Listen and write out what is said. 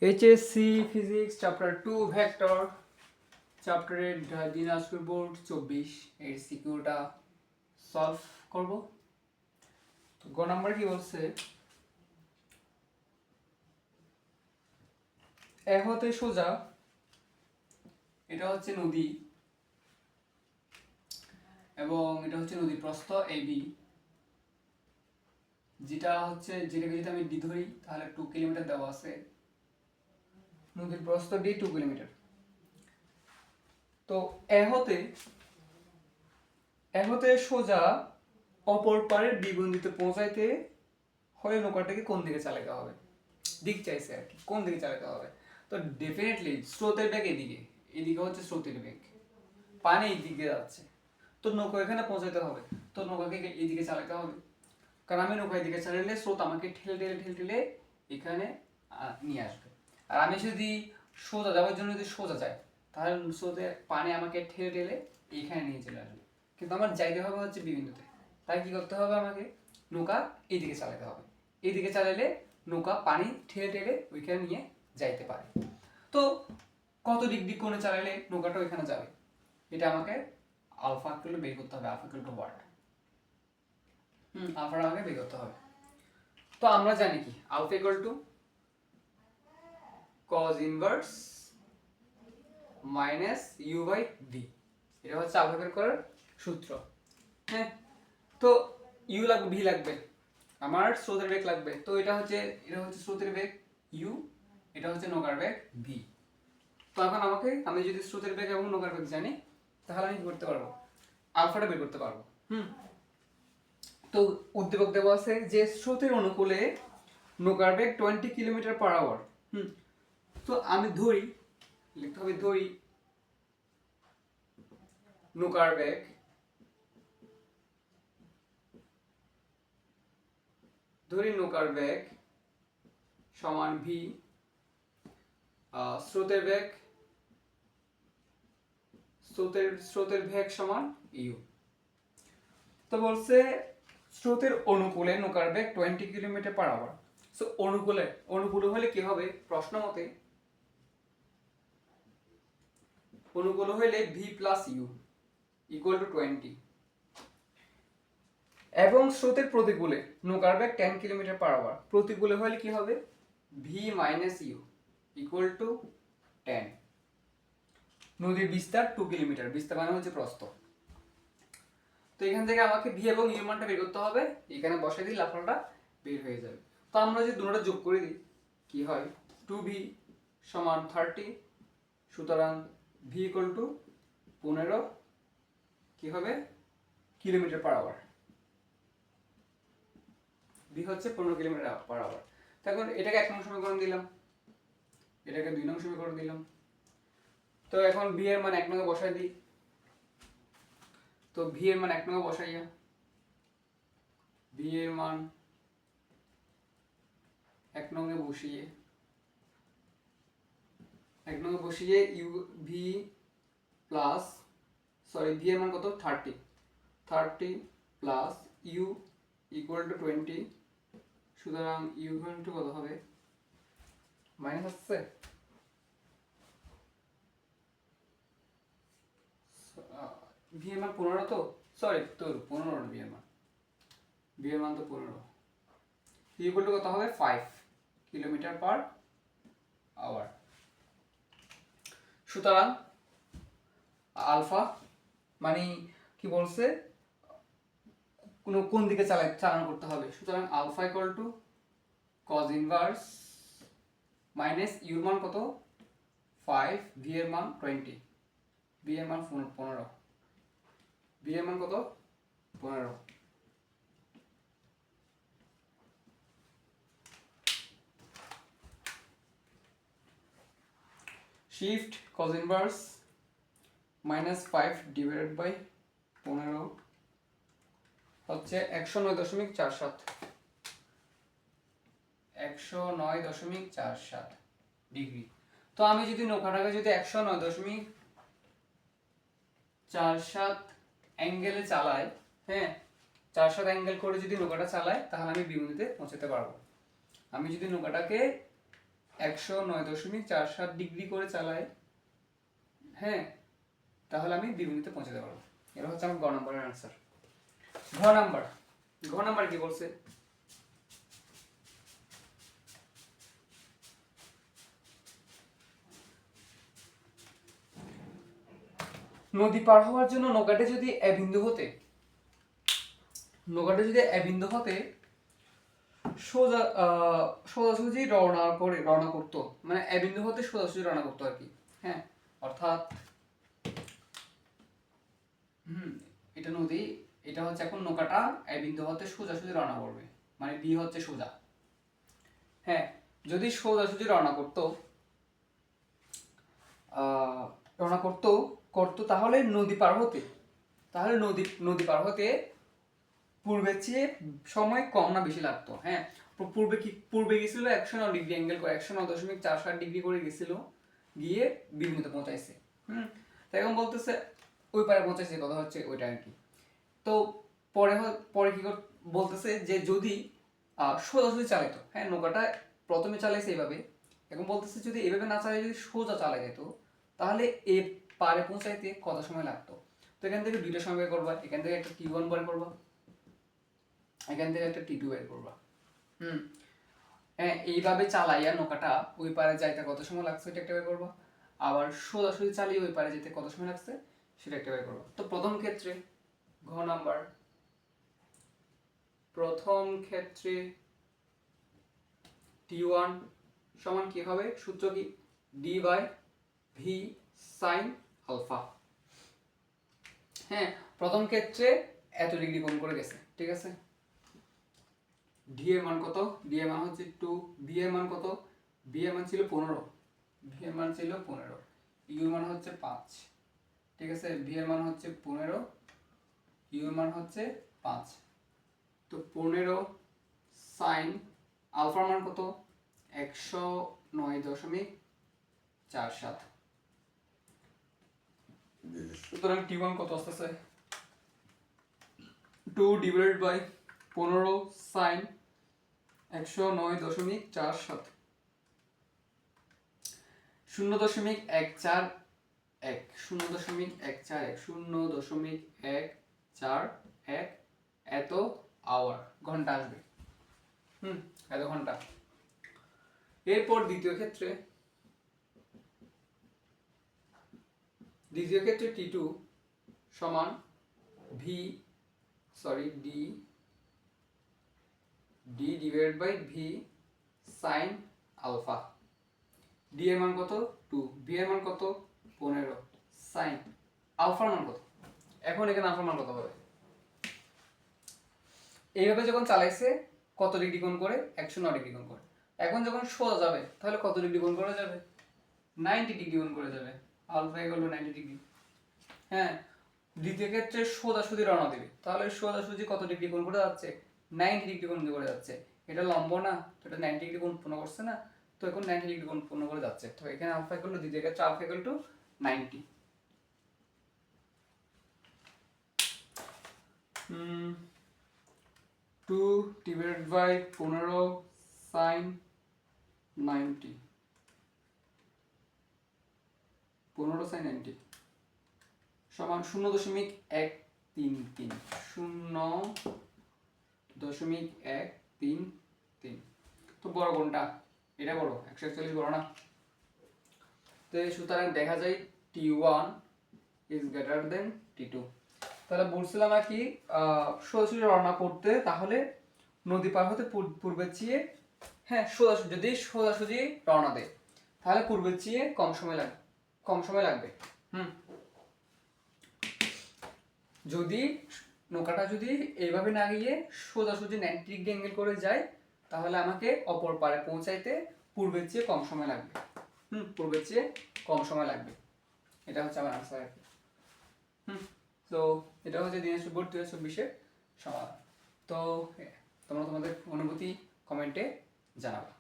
HSC physics chapter 2 vector চ্যাপ্টারের Dinajpur board 24 এর সিকিউটা solve করব। তো গ নাম্বার কি বলছে, এ হতে সোজা, এটা হচ্ছে নদী এবং এটা হচ্ছে নদীর প্রস্থ এবি, যেটাকে যদি আমি ডি ধরি তাহলে 2 কিলোমিটার দেওয়া আছে, নদীর প্রস্থ ডি 2 কিলোমিটার। তো এ হতে সোজা অপর পারের বি বিন্দুতে পৌঁছাইতে হলে নৌকাটাকে কোন দিকে চালাতে হবে, দিক চাইছে আর কি, কোন দিকে চালাতে হবে। তো ডেফিনেটলি স্রোতের বেগ এদিকে হচ্ছে স্রোতের বেগ, পানি এই দিকে যাচ্ছে, তো নৌকা এখানে পৌঁছাতে হবে, তো নৌকাকে এইদিকে চালাতে হবে, কারণ আমি নৌকা এদিকে চালালে স্রোত আমাকে ঠেলে এখানে নিয়ে আসবে। আর আমি যদি সোজা যাওয়ার জন্য যদি সোজা যাই তাহলে স্রোতে পানি আমাকে ঠেলে এইখানে নিয়ে চলে আসবে, কিন্তু আমার যাইতে হবে হচ্ছে বিবিন্দুতে। তাই কি করতে হবে, আমাকে নৌকা এইদিকে চালাতে হবে, এইদিকে চালালে নৌকা পানি ঠেলে ওইখানে নিয়ে যাইতে পারে। তো কত ডিগ্রি কোণে চালালে নৌকাটা ওইখানে যাবে, এটা আমাকে আলফা ইকুয়াল বের করতে হবে, আলফা ইকুয়াল টু হোয়াট, আলফাটা আমাকে বের করতে হবে। তো আমরা জানি কি alpha equal to cos inverse minus U by V, এটা হচ্ছে আলফা বের করার সূত্র। হ্যাঁ, তো ইউ লাগবে, ভি লাগবে, আমার স্রোতের বেগ লাগবে, তো এটা হচ্ছে স্রোতের বেগ ইউ, এটা হচ্ছে নৌকার বেগ ভি। তো এখন আমি যদি স্রোতের বেগ এবং নৌকার বেগ জানি তাহলে আমি কি করতে পারবো, আলফাটা বের করতে পারবো। তো উদ্দীপক দেওয়া আছে যে স্রোতের অনুকূলে নৌকার বেগ 20 কিলোমিটার পার আওয়ার। তো আমি লিখতে হবে নৌকার বেগ সমান ভি, স্রোতের বেগ সমান ইউ। তো বলছে স্রোতের অনুকূলে নৌকার বেগ 20 কিলোমিটার পার আওয়ার। সো অনুকূলে হলে কি হবে, প্রশ্ন মতে অনুকূল হলে V plus U equal to 20, এবং স্রোতের প্রতিকূলে নৌকার বেগ 10 কিলোমিটার পার আওয়ার, প্রতিকূলে হলে কি হবে, V minus U equal to 10। নদীর বিস্তার 2 কিলোমিটার, বিস্তার মানে হচ্ছে প্রস্থ। তো এখান থেকে আমাকে ভি এবং ইউ মানটা বের করতে হবে, এখানে বসাই দিই, লাফাটা বের হয়ে যাবে। তো আমরা যদি দুটোটা যোগ করে দিই কি হয়, 2v সমান 30, সুতরাং ভি ইকুয়াল টু 15 কি হবে কিলোমিটার পার আওয়ার, ভি হচ্ছে 15 কিলোমিটার পার আওয়ার। এখন এটাকে 1 নং সমীকরণ দিলাম, এটাকে 2 নং সমীকরণ দিলাম। তো এখন ভি এর মান 1 নং এ বসাই দিই, তো ভি এর মান 1 নং এ বসাইয়া ভি এর মান 1 নং এ বসিয়ে ইউ ভি প্লাস ভি এর মান কত 30 প্লাস ইউ ইকুয়াল টু 20, সুতরাং ইউ ইকুয়াল টু কত হবে, মাইনাস আসছে, ভি এর মান 15, তো সরি তোর 15 ভি এর মান তো 15, ইকুয়াল টু কত হবে 5 কিলোমিটার পার আওয়ার। সুতরাং আলফা মানে কি বলছে, কোন দিকে চালানো করতে হবে, সুতরাং alpha equal to cos inverse minus ইউর মান কত 5, ভি এর মান 20, ভি এর মান 15, ভি এর মান কত 15। Shift cos inverse minus 5 divided by 15 হচ্ছে 109.47 ডিগ্রি। তো আমি যদি নৌকাটাকে যদি 109.47 অ্যাঙ্গেলে চালাই, হ্যাঁ 47 অ্যাঙ্গেল করে যদি নৌকাটা চালাই তাহলে আমি বিন্দুতে পৌঁছাতে পারবো। আমি যদি নৌকাটাকে 109.47 ডিগ্রি করে চালাই, হ্যাঁ, তাহলে আমি বিবৃতিতে পৌঁছাতে পারবো। এটা হচ্ছে আমার গ নম্বরের আনসার। ঘ নাম্বার কি বলছে, নদী পার হওয়ার জন্য নৌকাটি যদি এ বিন্দু হতে সোজাসুজি রওনা করতো, মানে এ বিন্দু হতে সোজাসুজি রওনা করতো আর কি, হ্যাঁ, অর্থাৎ এটা নদী, এটা হচ্ছে এখন নৌকাটা এ বিন্দু হতে সোজাসুজি রওনা করবে, মানে বি হচ্ছে সোজা, হ্যাঁ, যদি সোজাসুজি রওনা করতো তাহলে নদী পার হতে পূর্বের চেয়ে সময় কম না বেশি লাগতো, হ্যাঁ, পূর্বে গেছিল 109 ডিগ্রি অ্যাঙ্গেল করে 109.47 ডিগ্রি করে গেছিল, গিয়ে বিন্দুতে পৌঁছাইছে, তাই এখন বলতেছে ওই পারে পৌঁছাইছে, কথা হচ্ছে ওইটা আর কি। তো পরে কি বলতেছে যে যদি সোজাসুজি চালাইতো, হ্যাঁ, নৌকাটা প্রথমে চালাইছে এইভাবে, এখন বলতেছে যদি এভাবে না চালাই যদি সোজা চালাই যেত, তাহলে এ পারে পৌঁছাইতে কত সময় লাগতো। তো এখান থেকে দুইটা সময় বের করবা, এখান থেকে একটা T1 বের করবা, এখান থেকে একটা T2 বের করবা, হ্যাঁ, এইভাবে চালাইয়া নৌকাটা ওই পারে যাইতে কত সময় লাগছে এটা একটা বের করবা, আবার সোজাসুজি চালিয়ে ওই পারে যেতে কত সময় লাগছে সেটা একটা বের করবা। তো প্রথম ক্ষেত্রে T1 সমান কি হবে, সূত্র কি, D/V sin আলফা, হ্যাঁ, প্রথম ক্ষেত্রে এত ডিগ্রি কোণ করে গেছে, ঠিক আছে। D এর মান কত, D এর মান হচ্ছে 2, B এর মান কত, B এর মান ছিল 15, U এর মান হচ্ছে 5, ঠিক আছে, B এর মান হচ্ছে 15, U এর মান হচ্ছে 5, তো 15 sin আলফার মান কত, 109.47, সুতরাং T1 কত আসতেছে, 2/15 sin 109.47, 0.141 এত আওয়ার, ঘন্টা আসবে, এত ঘন্টা। এরপর দ্বিতীয় ক্ষেত্রে T2 সমান D/V sin আলফা, D এর মান কত 2, B এর মান কত 15, sin আলফার মান কত, এখন এখানে আলফার মান কত হবে, এইভাবে যখন চালাইছে কত ডিগ্রি কোণ করে, 109 ডিগ্রি কোণ করে, এখন যখন সোজা যাবে তাহলে কত ডিগ্রি কোণ করে যাবে, 90 ডিগ্রি কোণ করে যাবে, আলফা হলো 90 ডিগ্রি, হ্যাঁ। দ্বিতীয় ক্ষেত্রে সোজাসুজি রওনা দেবে, তাহলে সোজাসুজি কত ডিগ্রি কোণ করে যাচ্ছে, 90 ডিগ্রি কোণ করে যাচ্ছে, এটা লম্ব না, তো এটা 90 ডিগ্রি কোণ পূর্ণ করছে না, তো এখন 90 ডিগ্রি কোণ পূর্ণ করে যাচ্ছে, তো এখানে আলফা ইকুয়াল দ্বিতীয় ক্ষেত্রে alpha equal two 90। 2/15 sin 90, 15 sin 90 সমান 0.133, তো বড় কোনটা, এটা বড়, 141 বড় না, তো সুতরাং দেখা যায় T1 is greater than T2। তাহলে বলছিলাম আর কি, সোজাসুজি রওনা করতে তাহলে নদী পার হতে পূর্বের চেয়ে, হ্যাঁ, যদি সোজাসুজি রওনা দেয় তাহলে পূর্বের চেয়ে কম সময় লাগবে, যদি নৌকাটা যদি এইভাবে না গিয়ে সোজাসুজি 90 ডিগ্রি অ্যাঙ্গেল করে যায় তাহলে আমাকে অপর পারে পৌঁছাইতে পূর্বের চেয়ে কম সময় লাগবে, এটা হচ্ছে আমার আনসার আর কি। তো এটা হচ্ছে দিনাজপুর বোর্ড 2024-এর সমাধান। তো তোমরা তোমাদের অনুভূতি কমেন্টে জানাবে।